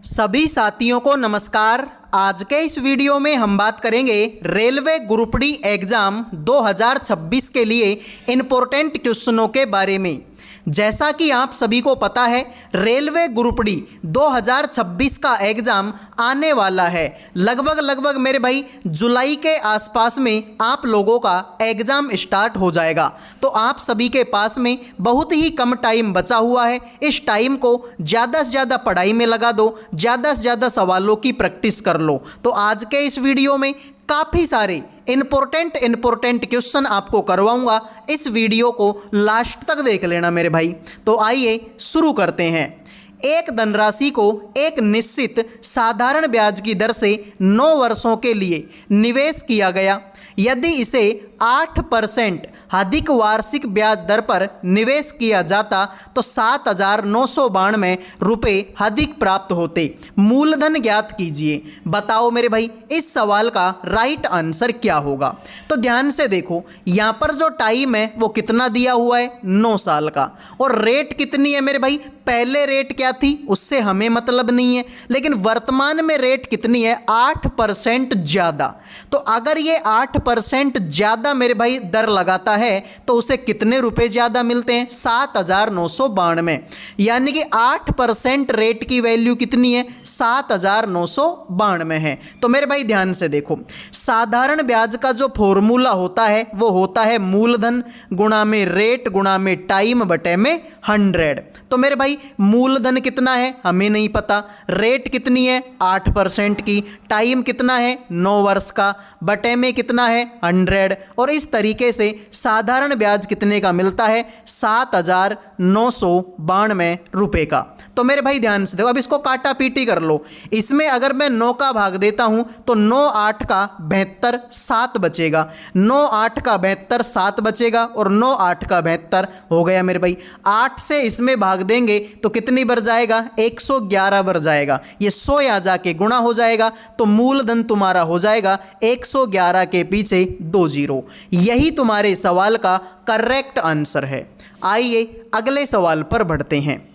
सभी साथियों को नमस्कार। आज के इस वीडियो में हम बात करेंगे रेलवे ग्रुप डी एग्ज़ाम 2026 के लिए इम्पोर्टेंट क्वेश्चनों के बारे में। जैसा कि आप सभी को पता है, रेलवे ग्रुप डी 2026 का एग्ज़ाम आने वाला है। लगभग मेरे भाई जुलाई के आसपास में आप लोगों का एग्ज़ाम स्टार्ट हो जाएगा। तो आप सभी के पास में बहुत ही कम टाइम बचा हुआ है। इस टाइम को ज़्यादा से ज़्यादा पढ़ाई में लगा दो, ज़्यादा से ज़्यादा सवालों की प्रैक्टिस कर लो। तो आज के इस वीडियो में काफ़ी सारे इम्पोर्टेंट क्वेश्चन आपको करवाऊंगा। इस वीडियो को लास्ट तक देख लेना मेरे भाई। तो आइए शुरू करते हैं। एक धनराशि को एक निश्चित साधारण ब्याज की दर से 9 वर्षों के लिए निवेश किया गया। यदि इसे 8% अधिक वार्षिक ब्याज दर पर निवेश किया जाता तो 7,992 रुपये अधिक प्राप्त होते। मूलधन ज्ञात कीजिए। बताओ मेरे भाई, इस सवाल का राइट आंसर क्या होगा? तो ध्यान से देखो, यहाँ पर जो टाइम है वो कितना दिया हुआ है, 9 साल का। और रेट कितनी है मेरे भाई? पहले रेट क्या थी उससे हमें मतलब नहीं है, लेकिन वर्तमान में रेट कितनी है? 8% ज़्यादा। तो अगर ये 8% ज़्यादा मेरे भाई दर लगाता है तो उसे कितने रुपए ज़्यादा मिलते हैं? 7,992। यानी कि 8% रेट की वैल्यू कितनी है? 7,992 है। तो मेरे भाई ध्यान से देखो, साधारण ब्याज का जो फॉर्मूला होता है वो होता है मूलधन गुणा में रेट गुणा में टाइम बटे में 100। तो मेरे भाई मूलधन कितना है हमें नहीं पता, रेट कितनी है 8% की, टाइम कितना है 9 वर्ष का, बटे में कितना है 100। और इस तरीके से साधारण ब्याज कितने का मिलता है? 7,992 रुपये का। तो मेरे भाई ध्यान से देखो, अब इसको काटा पीटी कर लो। इसमें अगर मैं 9 का भाग देता हूं तो 9 8 का 72, 7 बचेगा। 9 8 का 72, 7 बचेगा और 9 8 का 72 हो गया मेरे भाई। 8 से इसमें भाग देंगे तो कितनी बढ़ जाएगा? 111 बढ़ जाएगा। ये 100 आ जाके गुणा हो जाएगा तो मूलधन तुम्हारा हो जाएगा 111 के पीछे 2 जीरो। यही तुम्हारे सवाल का करेक्ट आंसर है। आइए अगले सवाल पर बढ़ते हैं।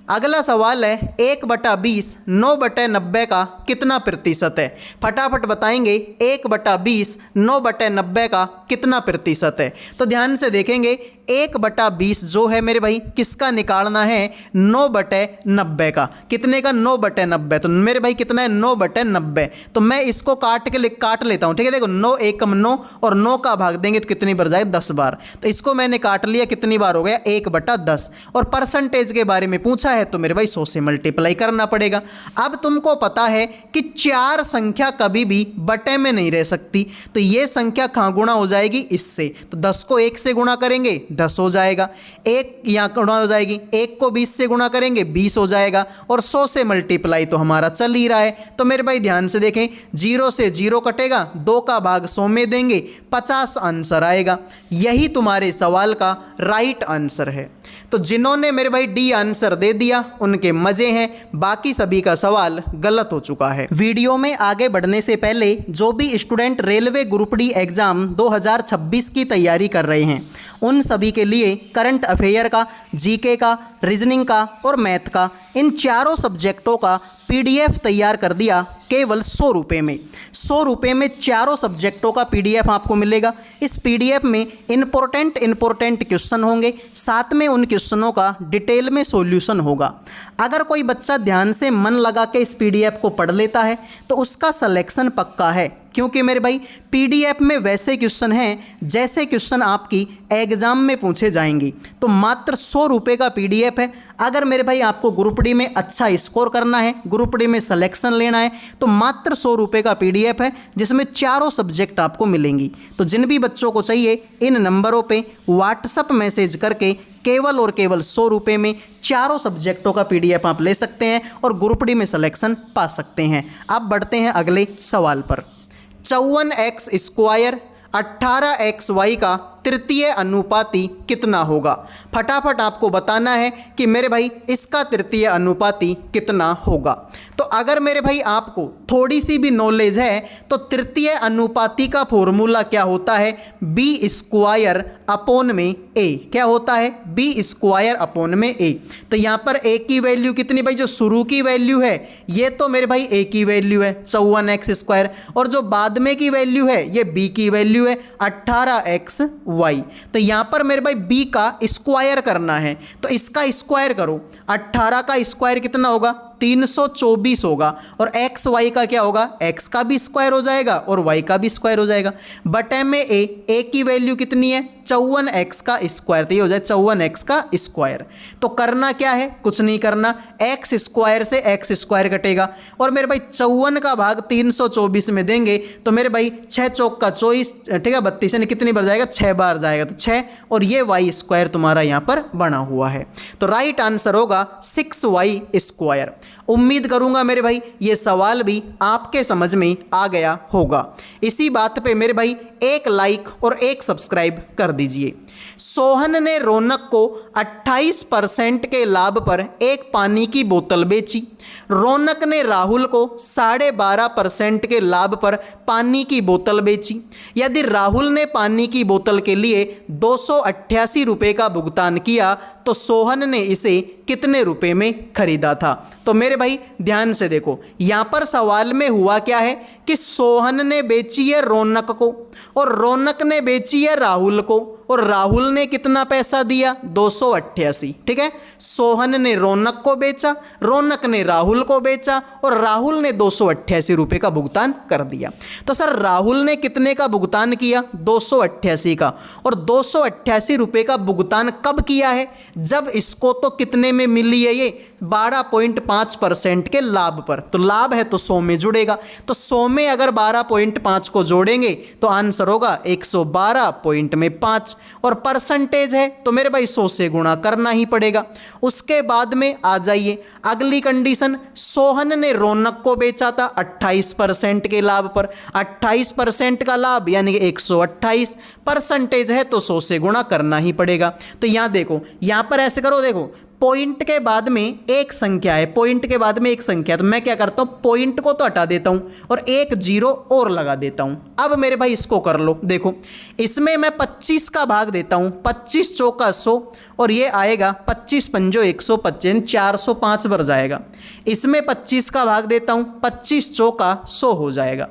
अगला सवाल है 1/20 9/90 का कितना प्रतिशत है? फटाफट बताएंगे 1/20 9/90 का कितना प्रतिशत है? तो ध्यान से देखेंगे 1/20 जो है मेरे भाई किसका निकालना है? 9/90 का। कितने का? 9/90। तो मेरे भाई कितना है? 9/90। तो मैं इसको काट लेता हूँ, ठीक है। देखो 9 एकम 9 और 9 का भाग देंगे तो कितनी बार जाएगा? 10 बार। तो इसको मैंने काट लिया, कितनी बार हो गया? 1/10। और परसेंटेज के बारे में पूछा है तो मेरे भाई 100 से मल्टीप्लाई करना पड़ेगा। अब तुमको पता है कि 4 संख्या कभी भी बटे में नहीं रह सकती, तो ये संख्या कहाँ गुणा हो जाएगी? इससे। तो 10 को 1 से गुणा करेंगे 10 हो जाएगा, 1 यहाँ गुणा हो जाएगी, 1 को 20 से गुणा करेंगे 20 हो जाएगा, और 100 से मल्टीप्लाई तो हमारा चल ही रहा है। तो मेरे भाई ध्यान से देखें, 0 से 0 कटेगा, 2 का भाग 100 में देंगे, 50 आंसर आएगा। यही तुम्हारे सवाल का राइट आंसर है। तो जिन्होंने मेरे भाई डी आंसर दे दिया उनके मजे हैं, बाकी सभी का सवाल गलत हो चुका है। वीडियो में आगे बढ़ने से पहले जो भी student railway group D exam 2026 की तैयारी कर रहे हैं उन सभी के लिए करंट अफेयर का, जीके का, रीजनिंग का और मैथ का, इन चारों सब्जेक्टों का PDF तैयार कर दिया केवल 100 रुपये में। 100 रुपये में चारों सब्जेक्टों का PDF आपको मिलेगा। इस PDF में इम्पोर्टेंट क्वेश्चन होंगे, साथ में उन क्वेश्चनों का डिटेल में सॉल्यूशन होगा। अगर कोई बच्चा ध्यान से मन लगा के इस PDF को पढ़ लेता है तो उसका सिलेक्शन पक्का है, क्योंकि मेरे भाई PDF में वैसे क्वेश्चन हैं जैसे क्वेश्चन आपकी एग्जाम में पूछे जाएंगे। तो मात्र 100 रुपये का PDF है। अगर मेरे भाई आपको ग्रुप डी में अच्छा स्कोर करना है, ग्रुप डी में सिलेक्शन लेना है, तो मात्र 100 रुपये का PDF है जिसमें चारों सब्जेक्ट आपको मिलेंगी। तो जिन भी बच्चों को चाहिए इन नंबरों पे व्हाट्सअप मैसेज करके केवल और केवल 100 रुपये में चारों सब्जेक्टों का PDF आप ले सकते हैं और ग्रुप डी में सिलेक्शन पा सकते हैं। अब बढ़ते हैं अगले सवाल पर। 54x² 18xy का तृतीय अनुपाती कितना होगा? फटाफट आपको बताना है कि मेरे भाई इसका तृतीय अनुपाती कितना होगा। तो अगर मेरे भाई आपको थोड़ी सी भी नॉलेज है तो तृतीय अनुपाती का फॉर्मूला क्या होता है, बी स्क्वायर अपॉन में ए। क्या होता है, बी स्क्वायर अपॉन में ए। तो यहाँ पर ए की वैल्यू कितनी भाई, जो शुरू की वैल्यू है ये तो मेरे भाई ए की वैल्यू है 54x², और जो बाद में की वैल्यू है ये बी की वैल्यू है 18xy। तो यहाँ पर मेरे भाई बी का स्क्वायर करना है, तो इसका स्क्वायर करो। 18 का स्क्वायर कितना होगा, 324 होगा, और एक्स वाई का क्या होगा, एक्स का भी स्क्वायर हो जाएगा और वाई का भी स्क्वायर हो जाएगा। बटे में ए की वैल्यू कितनी है, 54x का स्क्वायर, तो ये हो जाए 54x का स्क्वायर। तो करना क्या है, कुछ नहीं करना, एक्स स्क्वायर से एक्स स्क्वायर कटेगा, और मेरे भाई 54 का भाग 324 में देंगे तो मेरे भाई 6 चौक का 24, ठीक है 32, यानी कितनी बार जाएगा, 6 बार जाएगा, तो 6, और ये वाई स्क्वायर तुम्हारा यहाँ पर बना हुआ है। तो राइट आंसर होगा 6y²। उम्मीद करूंगा मेरे भाई ये सवाल भी आपके समझ में आ गया होगा। इसी बात पे मेरे भाई एक लाइक और एक सब्सक्राइब कर दीजिए। सोहन ने रौनक को 28% के लाभ पर एक पानी की बोतल बेची। रौनक ने राहुल को 12.5% के लाभ पर पानी की बोतल बेची। यदि राहुल ने पानी की बोतल के लिए 288 रुपये का भुगतान किया तो सोहन ने इसे कितने रुपए में खरीदा था। तो मेरे भाई ध्यान से देखो, यहाँ पर सवाल में हुआ क्या है कि सोहन ने बेची है रौनक को, और रौनक ने बेची है राहुल को, और राहुल ने कितना पैसा दिया, 288। ठीक है, सोहन ने रौनक को बेचा, रौनक ने राहुल को बेचा, और राहुल ने 288 रुपये का भुगतान कर दिया। तो सर राहुल ने कितने का भुगतान किया, 288 का, और 288 रुपये का भुगतान कब किया है, जब इसको तो कितने में मिली है, ये 12.5% के लाभ पर। तो लाभ है तो 100 में जुड़ेगा, तो 100 में अगर 12.5 को जोड़ेंगे तो आंसर होगा 112.5, और परसेंटेज है तो मेरे भाई 100 से गुणा करना ही पड़ेगा। उसके बाद में आ जाइए अगली कंडीशन, सोहन ने रौनक को बेचा था 28% के लाभ पर, 28% का लाभ यानी कि 128, परसेंटेज है तो 100 से गुणा करना ही पड़ेगा। तो यहाँ देखो, यहाँ पर ऐसे करो, देखो पॉइंट के बाद में एक संख्या है, पॉइंट के बाद में एक संख्या, तो मैं क्या करता हूँ, पॉइंट को तो हटा देता हूँ और एक जीरो और लगा देता हूँ। अब मेरे भाई इसको कर लो, देखो इसमें मैं 25 का भाग देता हूँ, 25 चौका 100, और ये आएगा 25 पंजो 125, 405 बार जाएगा। इसमें 25 का भाग देता हूँ, 25 चौका 100 हो जाएगा।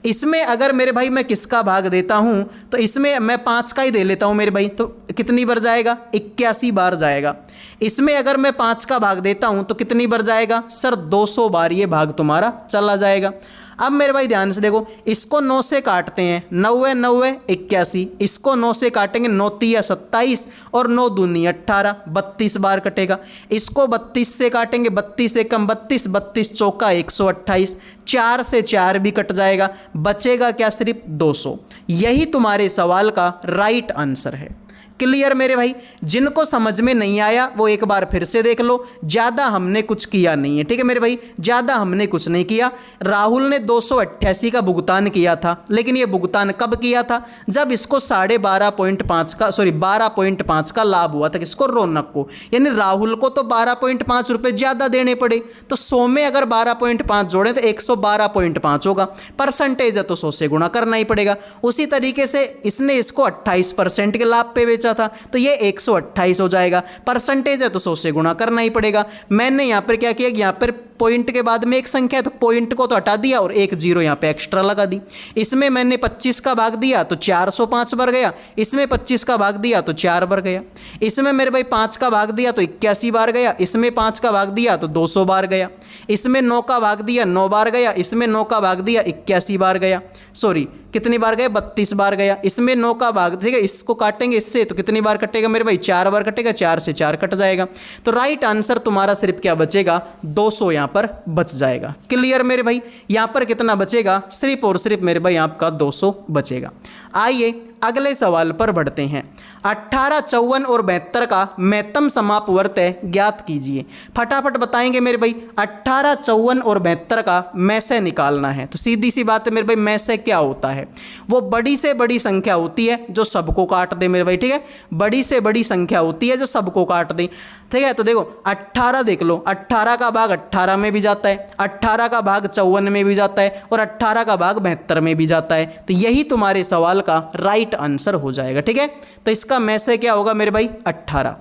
इसमें अगर मेरे भाई मैं किसका भाग देता हूं तो इसमें मैं 5 का ही दे लेता हूं मेरे भाई, तो कितनी बार जाएगा, 81 बार जाएगा। इसमें अगर मैं 5 का भाग देता हूं तो कितनी बार जाएगा सर, 200 बार ये भाग तुम्हारा चला जाएगा। अब मेरे भाई ध्यान से देखो, इसको 9 से काटते हैं, 9 9 81, इसको 9 से काटेंगे, 9 3 27, और 9 दूनी 18, 32 बार कटेगा। इसको 32 से काटेंगे, 32 से कम 32, 32 चौका 128, 4 से 4 भी कट जाएगा, बचेगा क्या, सिर्फ 200। यही तुम्हारे सवाल का राइट आंसर है। क्लियर मेरे भाई, जिनको समझ में नहीं आया वो एक बार फिर से देख लो, ज़्यादा हमने कुछ किया नहीं है। ठीक है मेरे भाई, ज़्यादा हमने कुछ नहीं किया। राहुल ने 288 का भुगतान किया था, लेकिन ये भुगतान कब किया था, जब इसको 12.5 का लाभ हुआ था, किसको, रौनक को, यानी राहुल को तो 12.5 रुपये ज़्यादा देने पड़े, तो 100 में अगर 12.5 जोड़ें तो 112.5 होगा, परसेंटेज है तो 100 से गुणा करना ही पड़ेगा। उसी तरीके से इसने इसको 28% के लाभ पे बेचा था, तो ये 128 हो जाएगा, परसेंटेज है तो 100 से गुणा करना ही पड़ेगा। मैंने यहाँ पर क्या किया, यहाँ पर पॉइंट के बाद में एक संख्या है तो पॉइंट को तो हटा दिया और एक जीरो यहाँ पे एक्स्ट्रा लगा दी। इसमें मैंने 25 का भाग दिया तो 405 बार गया, इसमें 25 का भाग दिया तो 4 बार गया, इसमें मेरे भाई 5 का भाग दिया तो 81 बार गया, इसमें 5 का भाग दिया तो 200 बार गया, इसमें 9 का भाग दिया 9 बार गया, इसमें 9 का भाग दिया 81 बार गया, सॉरी कितनी बार गया, 32 बार गया। इसमें 9 का भाग, ठीक है, इसको काटेंगे इससे तो कितनी बार कटेगा मेरे भाई, 4 बार कटेगा, 4 से 4 कट जाएगा। तो राइट आंसर तुम्हारा सिर्फ क्या बचेगा, 200 यहाँ पर बच जाएगा। क्लियर मेरे भाई, यहाँ पर कितना बचेगा, सिर्फ और सिर्फ मेरे भाई आपका 200 बचेगा। आइए अगले सवाल पर बढ़ते हैं। 18, 54 और 72 का महत्तम समापवर्तय ज्ञात कीजिए। फटाफट बताएंगे मेरे भाई, 18, 54 और 72 का में से निकालना है। तो सीधी सी बात है मेरे भाई, में से क्या होता है? वो बड़ी से बड़ी संख्या होती है जो सबको काट दे मेरे भाई, ठीक है। बड़ी से बड़ी संख्या होती है जो सबको काट दे, ठीक है। तो देखो 18 देख लो, 18 का भाग 18 में भी जाता है, 18 का भाग 54 में भी जाता है और 18 का भाग 72 में भी जाता है। तो यही तुम्हारे सवाल का राइट आंसर हो जाएगा, ठीक है। तो इसका में से क्या होगा मेरे भाई? 18।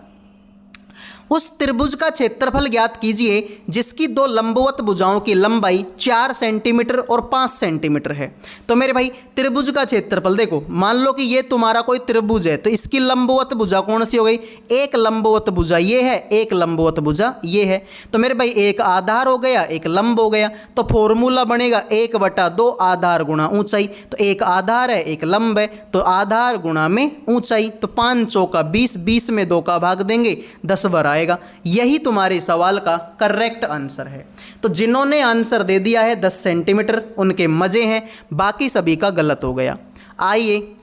उस त्रिभुज का क्षेत्रफल ज्ञात कीजिए जिसकी दो लंबवत भुजाओं की लंबाई 4 सेंटीमीटर और 5 सेंटीमीटर है। तो मेरे भाई त्रिभुज का क्षेत्रफल देखो, मान लो कि ये तुम्हारा कोई त्रिभुज है, तो इसकी लंबवत भुजा कौन सी हो गई? एक लंबवत भुजा ये है, एक लंबवत भुजा ये है। तो मेरे भाई एक आधार हो गया, एक लंब हो गया। तो फॉर्मूला बनेगा 1/2 आधार गुणा ऊंचाई। तो एक आधार है, एक लंब है, तो आधार गुणा में ऊंचाई। तो 5 चौका 20, 20 में 2 का भाग देंगे, 10 बार आएगा। यही तुम्हारे सवाल का करेक्ट आंसर है। तो जिन्होंने आंसर दे दिया है 10 सेंटीमीटर उनके मजे हैं, बाकी सभी का गलत हो गया। आइए,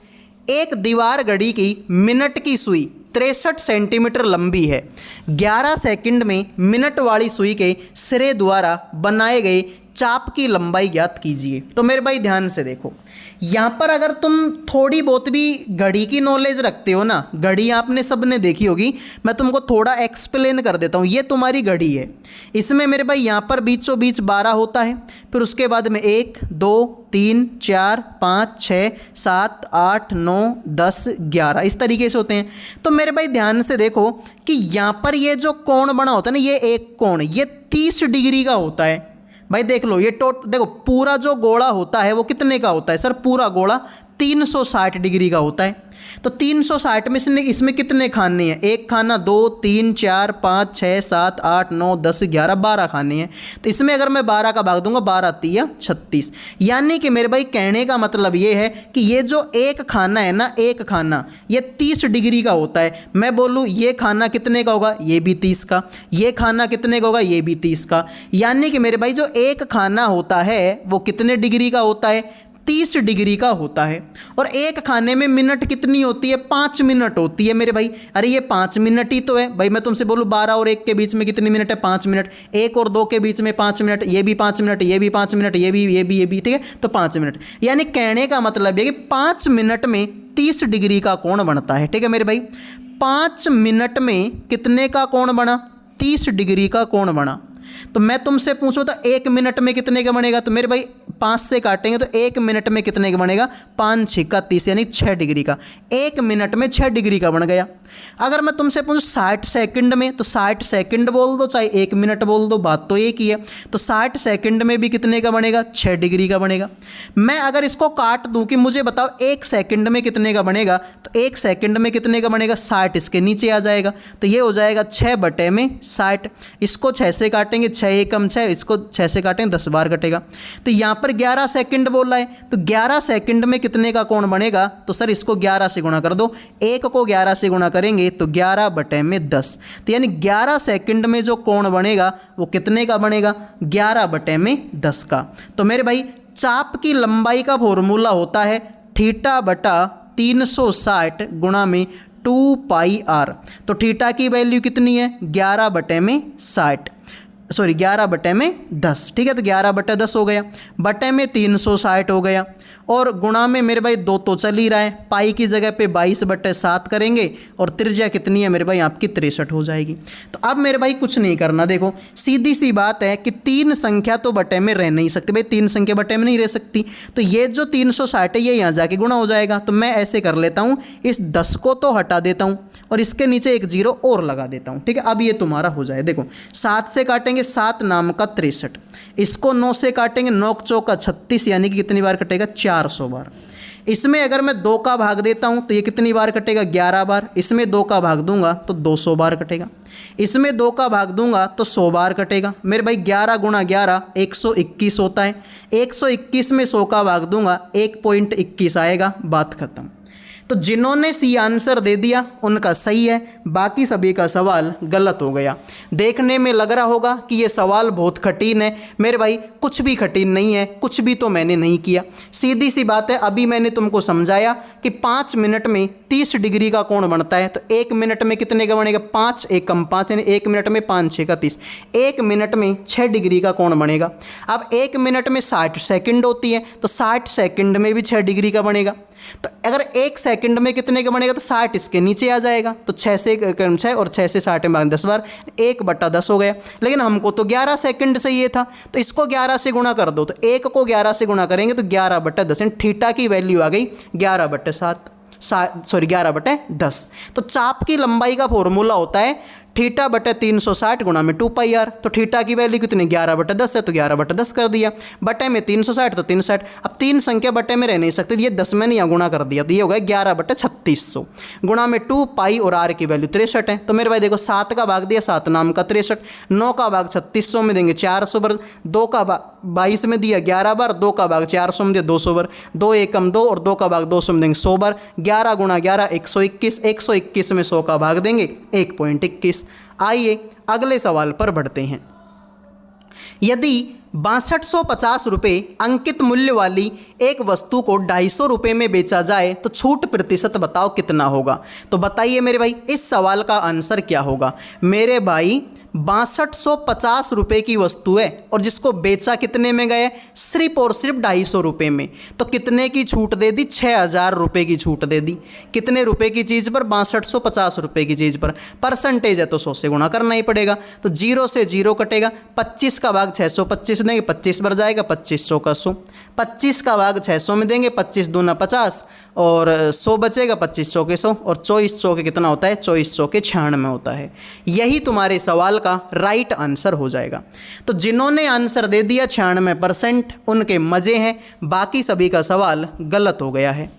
एक दीवार घड़ी की मिनट की सुई 63 सेंटीमीटर लंबी है। 11 सेकंड में मिनट वाली सुई के सिरे द्वारा बनाए गए चाप की लंबाई ज्ञात कीजिए। तो मेरे भाई ध्यान से देखो, यहाँ पर अगर तुम थोड़ी बहुत भी घड़ी की नॉलेज रखते हो ना, घड़ी आपने सबने देखी होगी, मैं तुमको थोड़ा एक्सप्लेन कर देता हूँ। ये तुम्हारी घड़ी है, इसमें मेरे भाई यहाँ पर बीचों बीच 12 होता है, फिर उसके बाद में 1, 2, 3, 4, 5, 6, 7, 8, 9, 10, 11 इस तरीके से होते हैं। तो मेरे भाई ध्यान से देखो कि यहाँ पर ये जो कोण बना होता है ना, ये एक कोण, ये 30 डिग्री का होता है। भाई देख लो, ये देखो पूरा जो गोला होता है वो कितने का होता है? सर पूरा गोला 360 डिग्री का होता है। तो 360 में से इसमें कितने खाने हैं? एक खाना, 2, 3, 4, 5, 6, 7, 8, 9, 10, 11, 12 खाने हैं। तो इसमें अगर मैं 12 का भाग दूंगा, 12 तिया 36। यानी कि मेरे भाई कहने का मतलब ये है कि ये जो एक खाना है ना, एक खाना ये 30 डिग्री का होता है। मैं बोलूँ ये खाना कितने का होगा? ये भी 30 का। ये खाना कितने का होगा? ये भी 30 का। यानी कि मेरे भाई जो एक खाना होता है वो कितने डिग्री का होता है? 30 डिग्री का होता है। और एक खाने में मिनट कितनी होती है? 5 मिनट होती है मेरे भाई। अरे ये 5 मिनट ही तो है भाई। मैं तुमसे बोलूँ 12 और 1 के बीच में कितनी मिनट है? 5 मिनट। 1 और 2 के बीच में 5 मिनट, ये भी 5 मिनट, ये भी 5 मिनट, ये भी, ठीक है। तो 5 मिनट, यानी कहने का मतलब है कि 5 मिनट में 30 डिग्री का कोण बनता है, ठीक है मेरे भाई। 5 मिनट में कितने का कोण बना? 30 डिग्री का कोण बना। तो मैं तुमसे पूछूं तो 1 मिनट में कितने का बनेगा? तो मेरे भाई 5 से काटेंगे तो 1 मिनट में कितने का बनेगा? 5 6 30, यानी 6 डिग्री का। 1 मिनट में 6 डिग्री का बन गया। अगर मैं तुमसे पूछूं 60 सेकंड में, तो 60 सेकंड बोल दो चाहे 1 मिनट बोल दो, बात तो एक ही है। तो 60 सेकंड में भी कितने का बनेगा? 6 डिग्री का बनेगा। मैं अगर इसको काट दूं कि मुझे बताओ 1 सेकंड में कितने का बनेगा, तो 1 सेकंड में कितने का बनेगा? 60 इसके नीचे आ जाएगा। तो ये हो जाएगा 6/60। इसको 6 से काटेंगे, 6 एकम 6, इसको 6 से काटेंगे 10 बार कटेगा। तो यहाँ पर 11 सेकंड बोल रहा है, तो 11 सेकंड में कितने का कोण बनेगा? तो सर इसको 11 से गुणा कर दो। 1 को 11 से गुणा करेंगे तो 11/10। तो यानी 11 सेकंड में जो कोण बनेगा वो कितने का बनेगा? 11/10 का। तो मेरे भाई चाप की लंबाई का फॉर्मूला होता है θ/360 गुणा में 2πr। तो थीटा की वैल्यू कितनी है? 11/60, सॉरी 11/10, ठीक है। तो 11/10 हो गया, बटे में 360 हो गया, और गुणा में मेरे भाई 2 तो चल ही रहा है। पाई की जगह पे 22/7 करेंगे और त्रिज्या कितनी है मेरे भाई? आपकी 63 हो जाएगी। तो अब मेरे भाई कुछ नहीं करना, देखो सीधी सी बात है कि 3 संख्या तो बटे में रह नहीं सकती भाई, 3 संख्या बटे में नहीं रह सकती। तो ये जो 360 है ये यहाँ जाके गुणा हो जाएगा। तो मैं ऐसे कर लेता हूँ, इस 10 को तो हटा देता हूँ और इसके नीचे एक 0 और लगा देता हूँ, ठीक है। अब ये तुम्हारा हो जाए। देखो 7 से काटेंगे 7 नाम का 63, इसको 9 से काटेंगे 9 चौका 36, यानी कि कितनी बार कटेगा? 400 बार। इसमें अगर मैं 2 का भाग देता हूं तो ये कितनी बार कटेगा? 11 बार। इसमें 2 का भाग दूंगा तो 200 बार कटेगा। इसमें 2 का भाग दूंगा तो 100 बार कटेगा। मेरे भाई 11 गुणा 11 121 होता है। 121 में 100 का भाग दूंगा 1.21 आएगा, बात खत्म। तो जिन्होंने सी आंसर दे दिया उनका सही है, बाकी सभी का सवाल गलत हो गया। देखने में लग रहा होगा कि ये सवाल बहुत कठिन है। मेरे भाई कुछ भी कठिन नहीं है, कुछ भी तो मैंने नहीं किया, सीधी सी बात है। अभी मैंने तुमको समझाया कि 5 मिनट में 30 डिग्री का कोण बनता है, तो 1 मिनट में कितने का बनेगा? 5 एकम 5, यानी 1 मिनट में 5 6 का 30, 1 मिनट में 6 डिग्री का कोण बनेगा। अब 1 मिनट में 60 सेकंड होती है, तो 60 सेकंड में भी 6 डिग्री का बनेगा। तो अगर 1 सेकंड में कितने का बनेगा? तो 60 इसके नीचे आ जाएगा, तो 6 से 6 और 6 से 60 में 10 बार 1/10 हो गया। लेकिन हमको तो 11 सेकंड चाहिए था, तो इसको 11 से गुणा कर दो, तो 1 को 11 से गुणा करेंगे तो 11/10, यानी थीटा की वैल्यू आ गई 11/10। तो चाप की लंबाई का फॉर्मूला होता है θ/360 गुणा में 2πr। तो थीटा की वैल्यू कितनी? 11/10 है, तो 11/10 कर दिया, बटे में 360 तो 360। अब 3 संख्या बटे में रह नहीं सकती, ये 10 में नहीं गुणा कर दिया, तो ये हो गया 11/3600 गुणा में 2π और r की वैल्यू 63 है। तो मेरे भाई देखो 7 का भाग दिया 7 नाम का 63, 9 का भाग 3600 में देंगे 400 बार, 2 का भाग 22 में दिया 11 बार, 2 का भाग 400 में दिया 200 बार, 2 एकम 2 और 2 का भाग 200 में देंगे 100 बार, 11 गुणा 11 121, 121 में 100 का भाग देंगे 1.21। आइए अगले सवाल पर बढ़ते हैं। यदि 6250 रुपये अंकित मूल्य वाली एक वस्तु को 250 रुपये में बेचा जाए तो छूट प्रतिशत बताओ कितना होगा? तो बताइए मेरे भाई इस सवाल का आंसर क्या होगा? मेरे भाई 6250 रुपये की वस्तु है और जिसको बेचा कितने में गए? सिर्फ और सिर्फ 250 रुपये में। तो कितने की छूट दे दी? 6000 रुपये की छूट दे दी। कितने रुपए की चीज़ पर? 6250 रुपये की चीज़ पर। परसेंटेज है तो 100 से गुणा करना ही पड़ेगा, तो 0 से 0 कटेगा, 25 का भाग 625 देंगे, 25 बार जाएगा, 2500 का 100, 25 का भाग 600 में देंगे, 25 दूना 50 और 100 बचेगा, 2500 के 100 और 2400 के कितना होता है? 2400 के 96 होता है। यही तुम्हारे सवाल का राइट आंसर हो जाएगा। तो जिन्होंने आंसर दे दिया 96% उनके मज़े हैं, बाकी सभी का सवाल गलत हो गया है।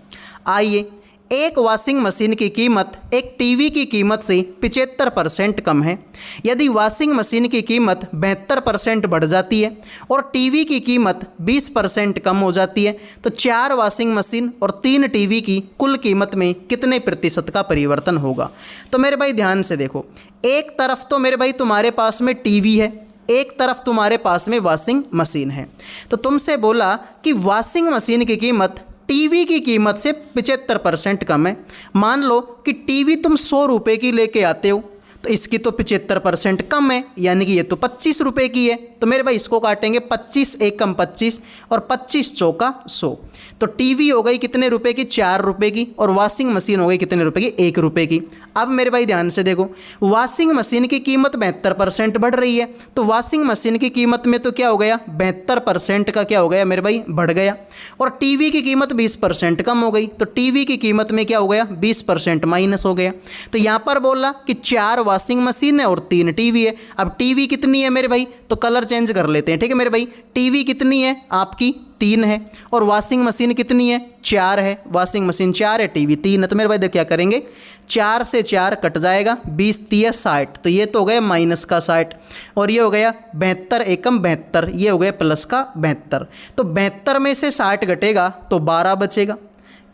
आइए, एक वॉशिंग मशीन की कीमत एक टीवी की कीमत से 75% कम है। यदि वॉशिंग मशीन की कीमत 72% बढ़ जाती है और टीवी की कीमत 20% कम हो जाती है, तो 4 वॉशिंग मशीन और 3 टीवी की कुल कीमत में कितने प्रतिशत का परिवर्तन होगा? तो मेरे भाई ध्यान से देखो, एक तरफ तो मेरे भाई तुम्हारे पास में टीवी है, एक तरफ तुम्हारे पास में वॉशिंग मशीन है। तो तुमसे बोला कि वॉशिंग मशीन की कीमत टीवी की कीमत से 75% कम है। मान लो कि टीवी तुम 100 रुपये की लेके आते हो, तो इसकी तो 75% कम है, यानी कि ये तो 25 रुपये की है। तो मेरे भाई इसको काटेंगे, 25 एकम 25 और 25 चौका 100। तो टीवी हो गई कितने रुपए की? 4 रुपये की, और वॉशिंग मशीन हो गई कितने रुपए की? 1 रुपये की। अब मेरे भाई ध्यान से देखो, वॉशिंग मशीन की कीमत 72% बढ़ रही है, तो वॉशिंग मशीन की कीमत में तो क्या हो गया? 72% का क्या हो गया मेरे भाई? बढ़ गया। और टीवी की कीमत 20% कम हो गई, तो टीवी की कीमत में क्या हो गया? 20% माइनस हो गया। तो यहाँ पर बोला कि 4 वॉशिंग मशीन है और 3 टीवी है। अब टीवी कितनी है मेरे भाई? तो कलर चेंज कर लेते हैं, ठीक है मेरे भाई। टीवी कितनी है आपकी? 3 है। और वॉशिंग मशीन कितनी है? 4 है। वॉशिंग मशीन 4 है, टीवी 3 है। तो मेरे भाई देख क्या करेंगे, 4 से 4 कट जाएगा, 20 3 60, तो ये तो हो गया माइनस का 60 और ये हो गया 72 एकम 72, ये हो गया प्लस का 72। तो 72 में से 60 घटेगा तो 12 बचेगा।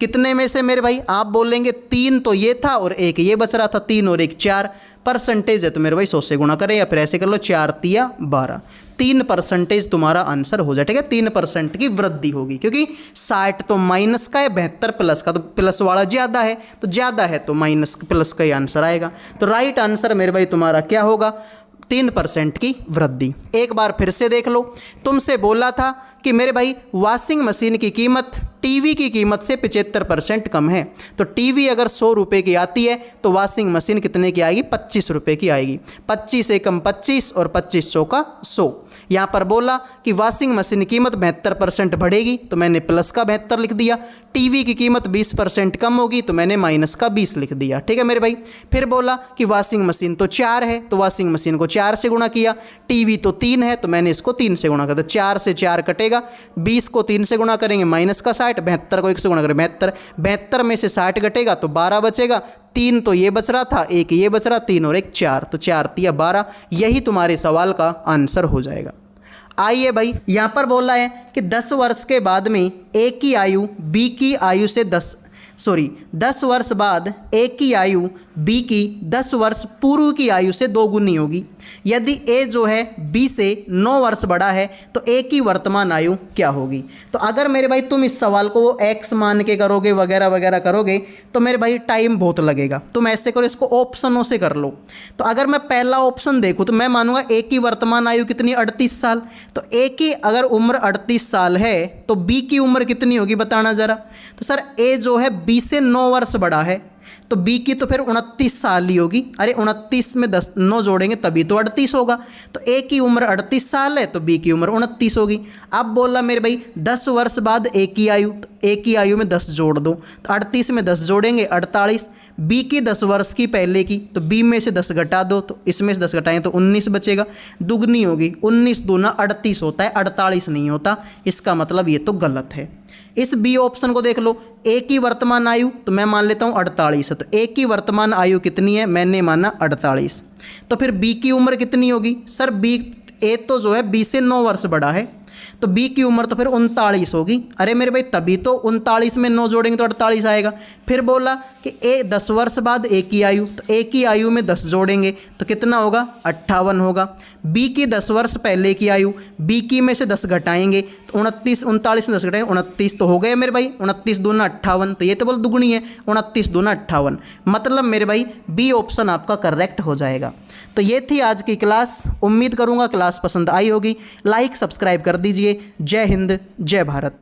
कितने में से मेरे भाई? आप बोलेंगे 3 तो ये था और 1 ये बच रहा था, 3 और 1 4। परसेंटेज है तो मेरे भाई 100 से गुणा करें या फिर ऐसे कर लो, 4 तिया 12, 3% तुम्हारा आंसर हो जाए, ठीक है। 3% की वृद्धि होगी, क्योंकि 60 तो माइनस का है, 72 प्लस का, तो प्लस वाला ज़्यादा है, तो ज़्यादा है तो माइनस प्लस का ही आंसर आएगा। तो राइट आंसर मेरे भाई तुम्हारा क्या होगा? 3% की वृद्धि। एक बार फिर से देख लो, तुमसे बोला था कि मेरे भाई वॉशिंग मशीन की कीमत टीवी की कीमत से 75% कम है, तो टीवी अगर 100 रुपये की आती है तो वॉशिंग मशीन कितने की आएगी? 25 रुपये की आएगी। 25 एकम 25 और 25 सौ का 100। यहाँ पर बोला कि वॉशिंग मशीन की कीमत 72% बढ़ेगी, तो मैंने प्लस का 72 लिख दिया। टीवी की कीमत 20% कम होगी, तो मैंने माइनस का 20 लिख दिया, ठीक है मेरे भाई। फिर बोला कि वॉशिंग मशीन तो 4 है, तो वॉशिंग मशीन को 4 से गुणा किया। टीवी तो 3 है, तो मैंने इसको 3 से गुणा कर दिया। 4 से 4 कटेगा, 20 को 3 से गुणा करेंगे माइनस का 60, 72 को 1 से गुणा करें 72, 72 में से 60 घटेगा तो 12 बचेगा। 3 तो ये बच रहा था, 1 ये बच रहा, 3 और 1 4, तो 4 तिया 12। यही तुम्हारे सवाल का आंसर हो जाएगा। आइए भाई, यहाँ पर बोला है कि 10 वर्ष के बाद में ए की आयु बी की आयु से सॉरी 10 वर्ष बाद ए की आयु बी की 10 वर्ष पूर्व की आयु से दोगुनी होगी। यदि ए जो है बी से 9 वर्ष बड़ा है तो ए की वर्तमान आयु क्या होगी। तो अगर मेरे भाई तुम इस सवाल को वो एक्स मान के करोगे वगैरह वगैरह करोगे तो मेरे भाई टाइम बहुत लगेगा। तुम ऐसे करो, इसको ऑप्शनों से कर लो। तो अगर मैं पहला ऑप्शन देखूँ तो मैं मानूंगा ए की वर्तमान आयु कितनी 38 साल। तो ए की अगर उम्र 38 साल है तो बी की उम्र कितनी होगी बताना ज़रा। तो सर ए जो है बी से 9 वर्ष बड़ा है तो बी की तो फिर 29 साल ही होगी। अरे 29 में 9 जोड़ेंगे तभी तो 38 होगा। तो ए की उम्र 38 साल है तो बी की उम्र 29 होगी। अब बोला मेरे भाई 10 वर्ष बाद ए की आयु, तो ए की आयु में 10 जोड़ दो तो 38 में 10 जोड़ेंगे 48। बी की 10 वर्ष की पहले की तो बी में से 10 घटा दो तो इसमें से 10 घटाएं तो 19 बचेगा, दुगनी होगी। 19 दूना 38 होता है, 48 नहीं होता। इसका मतलब ये तो गलत है। इस बी ऑप्शन को देख लो, ए की वर्तमान आयु तो मैं मान लेता हूँ 48 है। तो ए की वर्तमान आयु कितनी है, मैंने माना 48। तो फिर बी की उम्र कितनी होगी सर, बी ए तो जो है बी से 9 वर्ष बड़ा है तो बी की उम्र तो फिर 39 होगी। अरे मेरे भाई तभी तो 39 में 9 जोड़ेंगे तो 48 आएगा। फिर बोला कि ए 10 वर्ष बाद ए की आयु, तो ए की आयु में 10 जोड़ेंगे तो कितना होगा 58 होगा। बी की 10 वर्ष पहले की आयु, बी की में से 10 घटाएंगे तो 39 में 10 घटाएंगे 29 तो हो गए मेरे भाई। 29 दूना 58, तो ये तो बोल दुगनी है, 29 दूना 58। मतलब मेरे भाई बी ऑप्शन आपका करेक्ट हो जाएगा। तो ये थी आज की क्लास। उम्मीद करूँगा क्लास पसंद आई होगी। लाइक सब्सक्राइब कर दीजिए। जय हिंद, जय भारत।